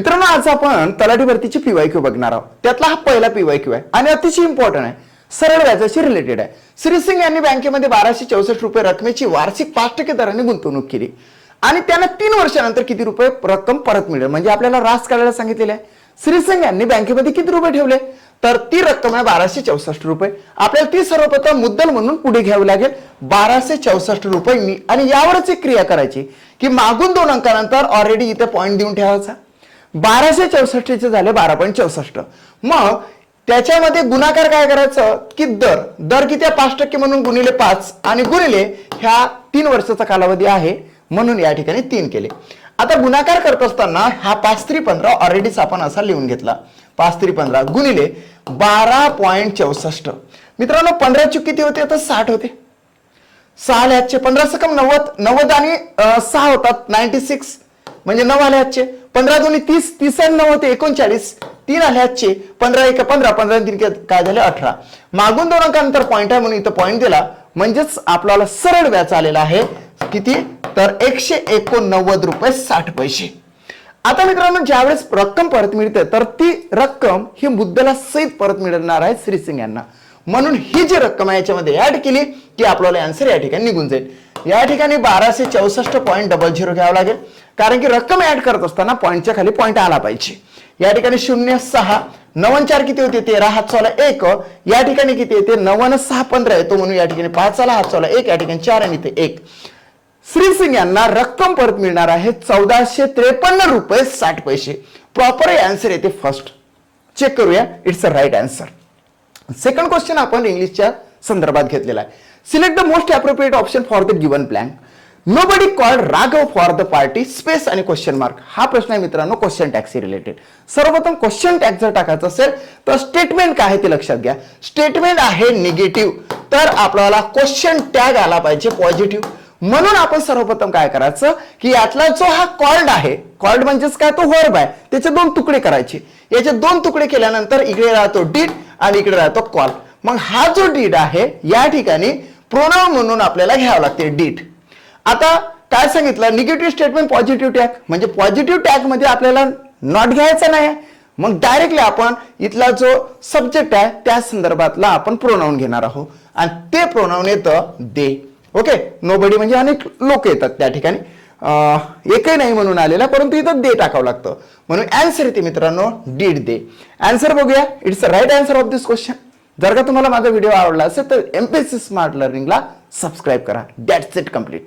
मित्रांनो, आज आपण तलाठी भरतीची पीवायक्यू बघणार आहोत. त्यातला हा पहिला पीवायक्यू आहे आणि अतिशय इम्पॉर्टंट आहे, सरळ व्याजाशी रिलेटेड आहे. श्रीसिंग यांनी बँकेमध्ये 1264 रुपये रकमेची वार्षिक 5% दराने गुंतवणूक केली आणि त्यांना 3 वर्षानंतर किती रुपये रक्कम परत मिळेल म्हणजे आपल्याला रास काढायला सांगितलेले आहे. श्रीसिंग यांनी बँकेमध्ये किती रुपये ठेवले तर ती रक्कम आहे 1264 रुपये. आपल्याला ती सर्वप्रथम मुद्दल म्हणून पुढे घ्यावी लागेल 1264 रुपये आणि यावरच एक क्रिया करायची की मागून 2 अंकानंतर ऑलरेडी इथे पॉईंट देऊन ठेवायचा. 1264 चे झाले 12.64. मग त्याच्यामध्ये गुणाकार काय करायचं की दर किती आहे 5% म्हणून गुणिले 5 आणि गुणिले ह्या 3 वर्षाचा कालावधी आहे म्हणून या ठिकाणी 3 केले. आता गुणाकार करत असताना हा 5 3 15 ऑलरेडीच आपण असा लिहून घेतला. 5 3 15 गुणिले 12.64. मित्रांनो 15 चूक किती होते तर 60 होते. 6 आले हातचे 15 सकम 90 आणि 6 होतात 96 म्हणजे 9 आले हातचे. 15 दोन्ही 30 30 आणि 9 होते 39. 3 आले हातचे 15 1 15 15 3 काय झाले 18. मागून 2 अंकानंतर पॉईंट आहे म्हणून इथं पॉईंट दिला म्हणजेच आपल्याला सरळ व्याज आलेला आहे किती तर 189 रुपये 60 पैसे. आता मित्रांनो ज्यावेळेस रक्कम परत मिळते तर ती रक्कम ही मुद्दला सहित परत मिळणार आहे श्रीसिंग यांना. म्हणून ही जी रक्कम आहे याच्यामध्ये ऍड केली की आपल्याला आन्सर या ठिकाणी निघून जाईल. या ठिकाणी 1264.00 घ्यावं लागेल कारण की रक्कम ऍड करत असताना पॉईंटच्या खाली पॉईंट आला पाहिजे. या ठिकाणी 0 6 9 4 किती होते 13 हात चौला 1. या ठिकाणी किती येते 9 6 15 येतो म्हणून या ठिकाणी 5 आला हात चौला 1. या ठिकाणी 4 आणि इथे 1. श्रीसिंग यांना रक्कम परत मिळणार आहे 1453 रुपये 60 पैसे. प्रॉपर आन्सर येते फर्स्ट. चेक करूया it's a right answer. Second question आपण इंग्लिशच्या संदर्भात घेतलेला आहे. Select the most appropriate option for the given blank. Nobody called Raghav for the party space आणि क्वेश्चन मार्क. हा प्रश्न आहे मित्रांनो क्वेश्चन टॅगशी रिलेटेड. सर्वप्रथम क्वेश्चन टॅग जर टाकायचं असेल तर स्टेटमेंट काय आहे ते लक्षात घ्या. स्टेटमेंट आहे निगेटिव्ह तर आपल्याला क्वेश्चन टॅग आला पाहिजे पॉझिटिव्ह. म्हणून आपण सर्वप्रथम काय करायचं की यातला जो हा कॉल्ड आहे, कॉल्ड म्हणजेच काय तो वर्ब आहे, त्याचे 2 तुकडे करायचे. याचे 2 तुकडे केल्यानंतर इकडे राहतो डीड आणि इकडे राहतो कॉल. मग हा जो डीड आहे या ठिकाणी प्रोनाउन म्हणून आपल्याला घ्यावं लागते डीड. आता काय सांगितलं निगेटिव्ह स्टेटमेंट पॉझिटिव्ह टॅग म्हणजे पॉझिटिव्ह टॅग मध्ये आपल्याला नॉट घ्यायचा नाही. मग डायरेक्टली आपण इथला जो सब्जेक्ट आहे त्या संदर्भातला आपण प्रोनाउन घेणार आहोत आणि ते प्रोनाउन येतं दे. ओके, नोबडी म्हणजे अनेक लोक येतात त्या ठिकाणी एकही नाही म्हणून आलेला परंतु इथं दे टाकावं लागतं म्हणून आन्सर येते मित्रांनो डीड दे. आन्सर बघूया it's a right answer of this question. जर का तुम्हाला माझा व्हिडिओ आवडला असेल तर MPSC स्मार्ट लर्निंगला सबस्क्राईब करा. That's it complete.